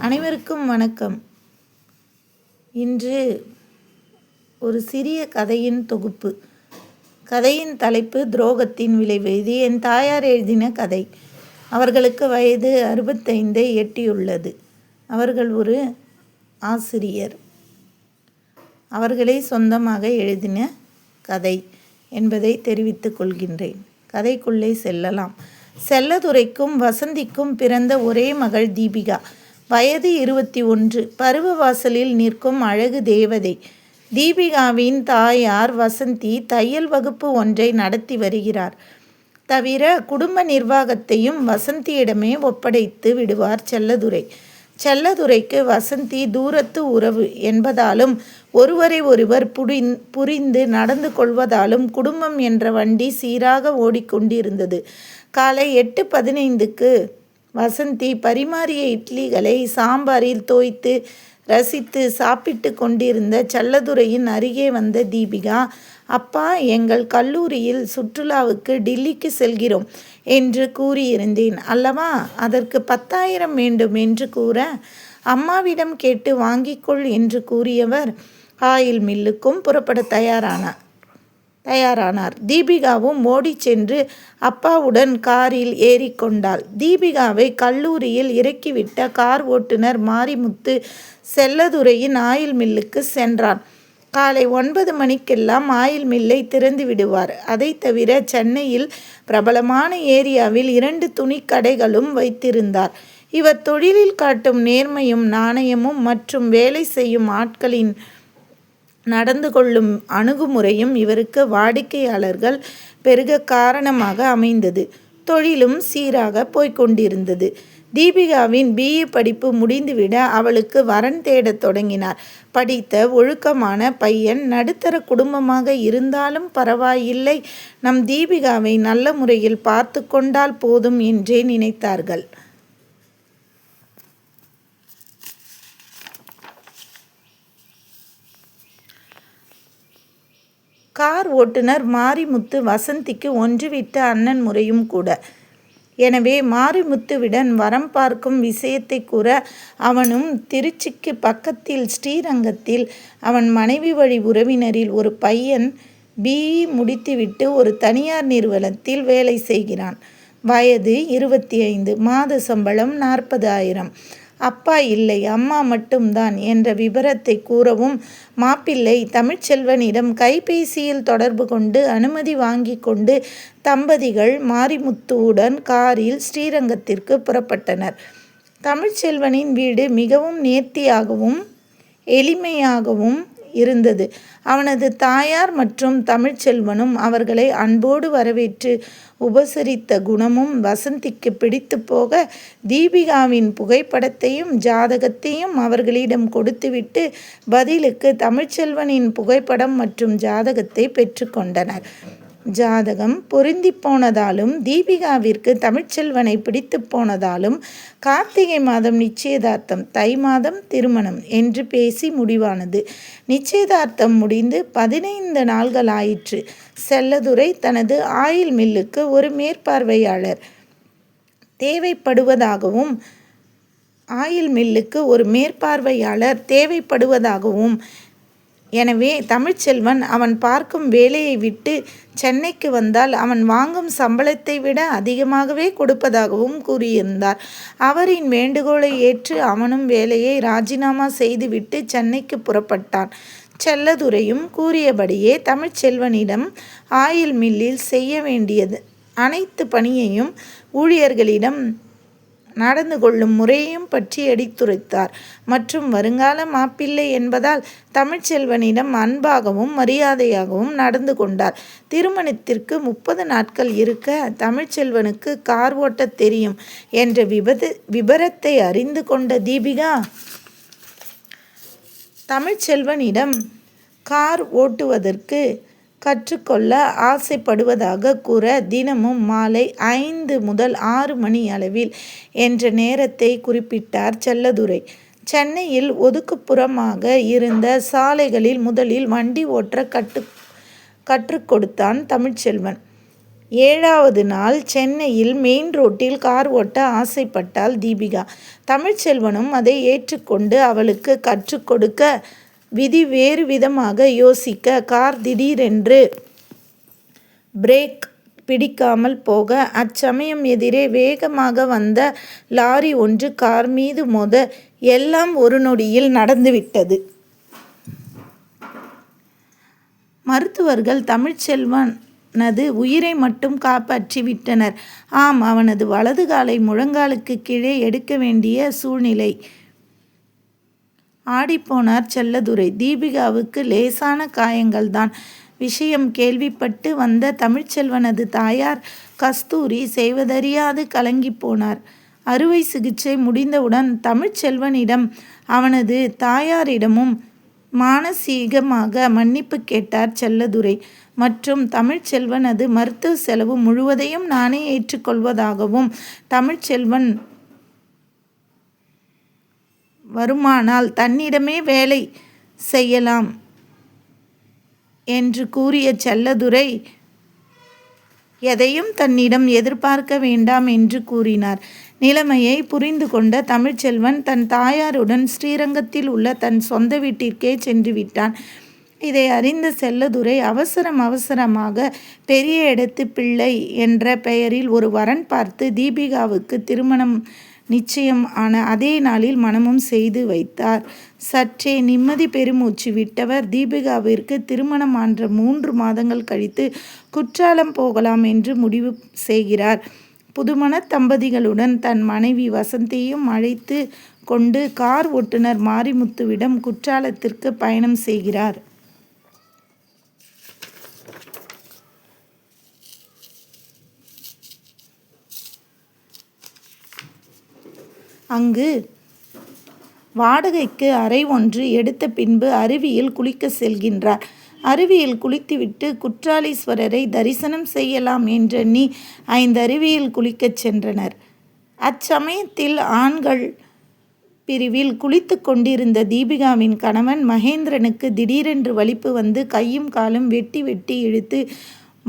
அனைவருக்கும் வணக்கம். இன்று ஒரு சிறிய கதையின் தொகுப்பு. கதையின் தலைப்பு துரோகத்தின் விளைவு. இது என் தாயார் எழுதின கதை. அவர்களுக்கு வயது 65 எட்டியுள்ளது. அவர்கள் ஒரு ஆசிரியர். அவர்களே சொந்தமாக எழுதின கதை என்பதை தெரிவித்துக் கொள்கின்றேன். கதைக்குள்ளே செல்லலாம். செல்லதுரைக்கும் வசந்திக்கும் பிறந்த ஒரே மகள் தீபிகா. வயது 21. பருவ வாசலில் நிற்கும் அழகு தேவதை. தீபிகாவின் தாயார் வசந்தி தையல் வகுப்பு ஒன்றை நடத்தி வருகிறார். தவிர குடும்ப நிர்வாகத்தையும் வசந்தியிடமே ஒப்படைத்து விடுவார் செல்லதுரை. செல்லதுரைக்கு வசந்தி தூரத்து உறவு என்பதாலும் ஒருவரை ஒருவர் புரிந்து நடந்து கொள்வதாலும் குடும்பம் என்ற வண்டி சீராக ஓடிக்கொண்டிருந்தது. காலை 8:15க்கு வசந்தி பரிமாறிய இட்லிகளை சாம்பாரில் தோய்த்து ரசித்து சாப்பிட்டு கொண்டிருந்த செல்லதுரையின் அருகே வந்த தீபிகா, அப்பா, எங்கள் கல்லூரியில் சுற்றுலாவுக்கு டில்லிக்கு செல்கிறோம் என்று கூறியிருந்தேன் அல்லவா? அதற்கு 10,000 வேண்டும் என்று கூற, அம்மாவிடம் கேட்டு வாங்கிக்கொள் என்று கூறியவர் ஆயில் மில்லுக்கும் புறப்பட தயாரானார். தீபிகாவும் ஓடி சென்று அப்பாவுடன் காரில் ஏறிக்கொண்டாள். தீபிகாவை கல்லூரியில் இறக்கிவிட்ட கார் ஓட்டுநர் மாரிமுத்து செல்லதுரையின் ஆயில் மில்லுக்கு சென்றான். காலை 9 மணிக்கெல்லாம் ஆயில் மில்லை திறந்து விடுவார். அதை தவிர சென்னையில் பிரபலமான ஏரியாவில் 2 துணிக்கடைகளும் வைத்திருந்தார். இவர் தொழிலில் காட்டும் நேர்மையும் நாணயமும் மற்றும் வேலை செய்யும் ஆட்களின் நடந்து கொள்ளும் அணுகுமுறையும் இவருக்கு வாடிக்கையாளர்கள் பெருக காரணமாக அமைந்தது. தொழிலும் சீராக போய்கொண்டிருந்தது. தீபிகாவின் BE படிப்பு முடிந்துவிட அவளுக்கு வரன் தேடத் தொடங்கினார். படித்த ஒழுக்கமான பையன், நடுத்தர குடும்பமாக இருந்தாலும் பரவாயில்லை, நம் தீபிகாவை நல்ல முறையில் பார்த்து கொண்டால் போதும் என்றே நினைத்தார்கள். கார் ஓட்டுநர் மாரிமுத்து வசந்திக்கு ஒன்றுவிட்ட அண்ணன் முறையும் கூட. எனவே மாரிமுத்துவிடன் வரம் பார்க்கும் விஷயத்தை கூற, அவனும் திருச்சிக்கு பக்கத்தில் ஸ்ரீரங்கத்தில் அவன் மனைவி வழி உறவினரில் ஒரு பையன் BE முடித்துவிட்டு ஒரு தனியார் நிறுவனத்தில் வேலை செய்கிறான். வயது 25. மாத சம்பளம் 40,000. அப்பா இல்லை, அம்மா மட்டும்தான் என்ற விபரத்தை கூறவும், மாப்பிள்ளை தமிழ்ச்செல்வனிடம் கைபேசியில் தொடர்பு கொண்டு அனுமதி வாங்கி கொண்டு தம்பதிகள் மாரிமுத்துவுடன் காரில் ஸ்ரீரங்கத்திற்கு புறப்பட்டனர். தமிழ்ச்செல்வனின் வீடு மிகவும் நேர்த்தியாகவும் எளிமையாகவும் இருந்தது. அவனது தாயார் மற்றும் தமிழ்ச்செல்வனும் அவர்களை அன்போடு வரவேற்று உபசரித்த குணமும் வசந்திக்கு பிடித்து போக, தீபிகாவின் புகைப்படத்தையும் ஜாதகத்தையும் அவர்களிடம் கொடுத்துவிட்டு பதிலுக்கு தமிழ்ச்செல்வனின் புகைப்படம் மற்றும் ஜாதகத்தை பெற்றுக்கொண்டனர். ஜாதகம் பொருந்தி போனதாலும் தீபிகாவிற்கு தமிழ்ச்செல்வனை பிடித்து போனதாலும் கார்த்திகை மாதம் நிச்சயதார்த்தம், தை மாதம் திருமணம் என்று பேசி முடிவானது. நிச்சயதார்த்தம் முடிந்து 15 நாள்கள் ஆயிற்று. செல்லதுரை தனது ஆயில் மில்லுக்கு ஒரு மேற்பார்வையாளர் தேவைப்படுவதாகவும் எனவே தமிழ்ச்செல்வன் அவன் பார்க்கும் வேலையை விட்டு சென்னைக்கு வந்தால் அவன் வாங்கும் சம்பளத்தை விட அதிகமாகவே கொடுப்பதாகவும் கூறியிருந்தார். அவரின் வேண்டுகோளை ஏற்று அவனும் வேலையை ராஜினாமா செய்துவிட்டு சென்னைக்கு புறப்பட்டான். செல்லதுரையும் கூறியபடியே தமிழ்ச்செல்வனிடம் ஆயில் மில்லில் செய்ய வேண்டியது அனைத்து பணியையும் ஊழியர்களிடம் நடந்து கொள்ளும் முறையையும் பற்றி எடுத்துரைத்தார். மற்றும் வருங்கால மாப்பிள்ளை என்பதால் தமிழ்ச்செல்வனிடம் அன்பாகவும் மரியாதையாகவும் நடந்து கொண்டார். திருமணத்திற்கு 30 நாட்கள் இருக்க தமிழ்ச்செல்வனுக்கு கார் ஓட்ட தெரியும் என்ற விபரத்தை அறிந்து கொண்ட தீபிகா தமிழ்ச்செல்வனிடம் கார் ஓட்டுவதற்கு கற்றுக்கொள்ள ஆசைப்படுவதாக கூற, தினமும் மாலை 5 முதல் 6 மணி அளவில் என்ற நேரத்தை குறிப்பிட்டார் செல்லதுரை. சென்னையில் ஒதுக்குப்புறமாக இருந்த சாலைகளில் முதலில் வண்டி ஓட்ட கற்றுக் கொடுத்தான் தமிழ்ச்செல்வன். 7வது நாள் சென்னையில் மெயின் ரோட்டில் கார் ஓட்ட ஆசைப்பட்டாள் தீபிகா. தமிழ்ச்செல்வனும் அதை ஏற்றுக்கொண்டு அவளுக்கு கற்றுக் கொடுக்க, விதி வேறு விதமாக யோசிக்க, கார் திடீரென்று பிரேக் பிடிக்காமல் போக, அச்சமயம் எதிரே வேகமாக வந்த லாரி ஒன்று கார் மீது மோத, எல்லாம் ஒரு நொடியில் நடந்துவிட்டது. மருத்துவர்கள் தமிழ்ச்செல்வனது உயிரை மட்டும் காப்பாற்றி விட்டனர். ஆம், அவனது வலது காலை முழங்காலுக்கு கீழே எடுக்க வேண்டிய சூழ்நிலை. ஆடிப்போனார் செல்லதுரை. தீபிகாவுக்கு லேசான காயங்கள்தான். விஷயம் கேள்விப்பட்டு வந்த தமிழ்ச்செல்வனது தாயார் கஸ்தூரி செய்வதறியாது கலங்கி போனார். அறுவை சிகிச்சை முடிந்தவுடன் தமிழ்ச்செல்வனிடம் அவனது தாயாரிடமும் மானசீகமாக மன்னிப்பு கேட்டார் செல்லதுரை. மற்றும் தமிழ்ச்செல்வனது மருத்துவ செலவு முழுவதையும் நானே ஏற்றுக்கொள்வதாகவும், தமிழ்ச்செல்வன் வருமானால் தன்னிடமே வேலை செய்யலாம் என்று கூறிய செல்லதுரை, எதையும் தன்னிடம் எதிர்பார்க்க வேண்டாம் என்று கூறினார். நிலைமையை புரிந்து கொண்ட தமிழ்ச்செல்வன் தன் தாயாருடன் ஸ்ரீரங்கத்தில் உள்ள தன் சொந்த வீட்டிற்கே சென்று விட்டான். இதை அறிந்த செல்லதுரை அவசரமாக பெரிய இடத்து பிள்ளை என்ற பெயரில் ஒரு வரன் பார்த்து தீபிகாவுக்கு திருமணம் நிச்சயம் ஆன அதே நாளில் மணமும் செய்து வைத்தார். சற்றே நிம்மதி பெருமூச்சு விட்டவர் தீபிகாவிற்கு திருமணம் ஆன்ற 3 மாதங்கள் கழித்து குற்றாலம் போகலாம் என்று முடிவு செய்கிறார். புதுமண தம்பதிகளுடன் தன் மனைவி வசந்தியையும் அழைத்து கொண்டு கார் ஓட்டுநர் மாரிமுத்துவிடம் குற்றாலத்திற்கு பயணம் செய்கிறார். அங்கு வாடகைக்கு அறை ஒன்று எடுத்த பின்பு அருவியில் குளிக்க செல்கின்றார். அருவியில் குளித்துவிட்டு குற்றாலீஸ்வரரை தரிசனம் செய்யலாம் என்றெண்ணி 5 அருவியில் குளிக்கச் சென்றனர். அச்சமயத்தில் ஆண்கள் பிரிவில் குளித்து கொண்டிருந்த தீபிகாவின் கணவன் மகேந்திரனுக்கு திடீரென்று வலிப்பு வந்து கையும் காலும் வெட்டி இழுத்து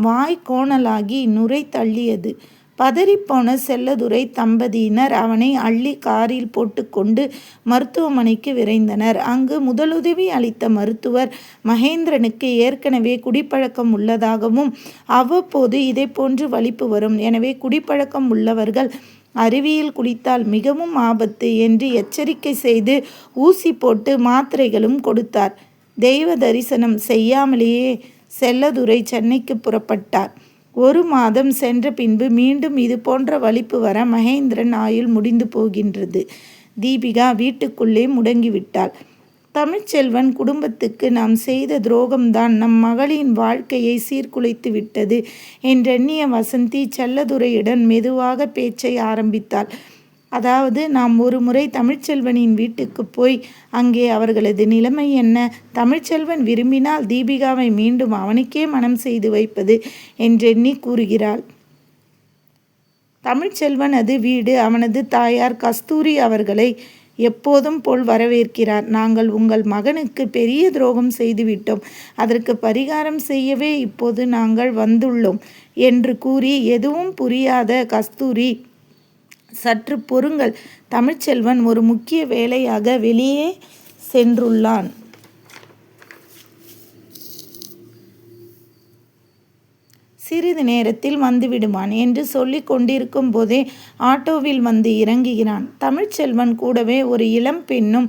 வாய் கோணலாகி நுரை தள்ளியது. பதறிப்போன செல்லதுரை தம்பதியினர் அவனை அள்ளி காரில் போட்டுக்கொண்டு மருத்துவமனைக்கு விரைந்தனர். அங்கு முதலுதவி அளித்த மருத்துவர் மகேந்திரனுக்கு ஏற்கனவே குடிப்பழக்கம் உள்ளதாகவும், அவ்வப்போது இதை போன்று வலிப்பு வரும், எனவே குடிப்பழக்கம் உள்ளவர்கள் அருவியில் குளித்தால் மிகவும் ஆபத்து என்று எச்சரிக்கை செய்து ஊசி போட்டு மாத்திரைகளும் கொடுத்தார். தெய்வ தரிசனம் செய்யாமலேயே செல்லதுரை சென்னைக்கு புறப்பட்டார். 1 மாதம் சென்ற பின்பு மீண்டும் இது போன்ற வலிப்பு வர மகேந்திரன் ஆயுள் முடிந்து போகின்றது. தீபிகா வீட்டுக்குள்ளே முடங்கிவிட்டாள். தமிழ்ச்செல்வன் குடும்பத்துக்கு நாம் செய்த துரோகம்தான் நம் மகளின் வாழ்க்கையை சீர்குலைத்து விட்டது என்றெண்ணிய வசந்தி செல்லதுரையுடன் மெதுவாக பேச்சை ஆரம்பித்தாள். அதாவது, நாம் ஒரு முறை தமிழ்ச்செல்வனின் வீட்டுக்கு போய் அங்கே அவர்களது நிலைமை என்ன, தமிழ்ச்செல்வன் விரும்பினால் தீபிகாவை மீண்டும் அவனுக்கே மனம் செய்து வைப்பது என்றெண்ணி கூறுகிறாள். தமிழ்ச்செல்வனது வீடு அவனது தாயார் கஸ்தூரி அவர்களை எப்போதும் போல் வரவேற்கிறார். நாங்கள் உங்கள் மகனுக்கு பெரிய துரோகம் செய்துவிட்டோம், அதற்கு பரிகாரம் செய்யவே இப்போது நாங்கள் வந்துள்ளோம் என்று கூறி எதுவும் புரியாத கஸ்தூரி, சற்று பொறுங்கள், தமிழ்ச்செல்வன் ஒரு முக்கிய வேலையாக வெளியே சென்றுள்ளான். சிறிது நேரத்தில் வந்துவிடுவான் என்று சொல்லி கொண்டிருக்கும் போதே ஆட்டோவில் வந்து இறங்குகிறான். தமிழ்ச்செல்வன் கூடவே ஒரு இளம் பெண்ணும்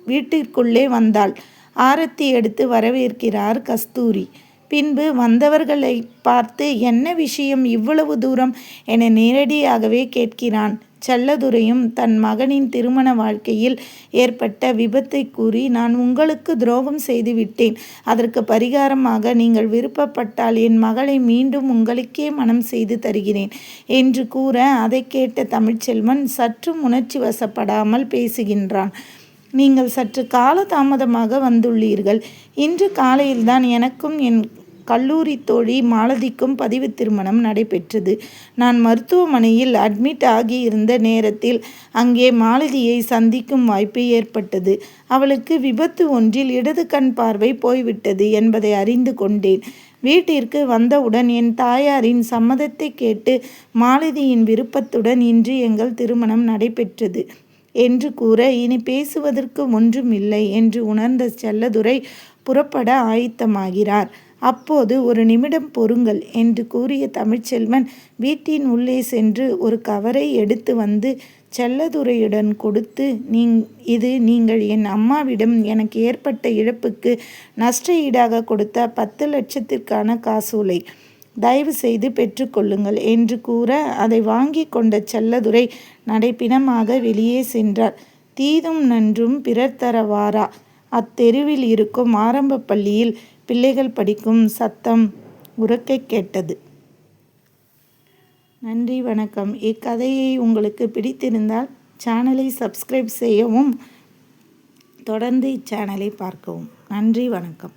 வீட்டிற்குள்ளே வந்தாள். ஆரத்தி எடுத்து வரவேற்கிறார் கஸ்தூரி. பின்பு வந்தவர்களை பார்த்து என்ன விஷயம் இவ்வளவு தூரம் என நேரடியாகவே கேட்கிறான். செல்லதுரையும் தன் மகனின் திருமண வாழ்க்கையில் ஏற்பட்ட விபத்தை கூறி, நான் உங்களுக்கு துரோகம் செய்துவிட்டேன், அதற்கு பரிகாரமாக நீங்கள் விருப்பப்பட்டால் என் மகளை மீண்டும் உங்களுக்கே மனம் செய்து தருகிறேன் என்று கூற, அதை கேட்ட தமிழ்ச்செல்வன் சற்றும் உணர்ச்சி வசப்படாமல் பேசுகின்றான். நீங்கள் சற்று கால தாமதமாக வந்துள்ளீர்கள். இன்று காலையில்தான் எனக்கும் என் கல்லூரி தோழி மாலதிக்கும் பதிவு திருமணம் நடைபெற்றது. நான் மருத்துவமனையில் அட்மிட் ஆகியிருந்த நேரத்தில் அங்கே மாலதியை சந்திக்கும் வாய்ப்பு ஏற்பட்டது. அவளுக்கு விபத்து ஒன்றில் இடது கண் பார்வை போய்விட்டது என்பதை அறிந்து கொண்டேன். வீட்டிற்கு வந்தவுடன் என் தாயாரின் சம்மதத்தை கேட்டு மாலதியின் விருப்பத்துடன் இன்று எங்கள் திருமணம் நடைபெற்றது என்று கூற, இனி பேசுவதற்கு ஒன்றுமில்லை என்று உணர்ந்த செல்லதுரை புறப்பட ஆயத்தமாகிறார். அப்போது, ஒரு நிமிடம் பொறுங்கள் என்று கூறிய தமிழ்ச்செல்வன் வீட்டின் உள்ளே சென்று ஒரு கவரை எடுத்து வந்து செல்லதுரையுடன் கொடுத்து, இது நீங்கள் என் அம்மாவிடம் எனக்கு ஏற்பட்ட இழப்புக்கு நஷ்ட ஈடாக கொடுத்த 10 லட்சத்திற்கான காசோலை. தயவு செய்து பெற்றுக்கொள்ளுங்கள் என்று கூற, அதை வாங்கி கொண்ட செல்லதுரை நடைப்பிணமாக வெளியே சென்றார். தீதும் நன்றும் பிறர் தர வாரா. அத்தெருவில் இருக்கும் ஆரம்ப பள்ளியில் பிள்ளைகள் படிக்கும் சத்தம் உரக்க கேட்டது. நன்றி, வணக்கம். இக்கதையை உங்களுக்கு பிடித்திருந்தால் சேனலை சப்ஸ்கிரைப் செய்யவும், தொடர்ந்து இச்சேனலை பார்க்கவும். நன்றி, வணக்கம்.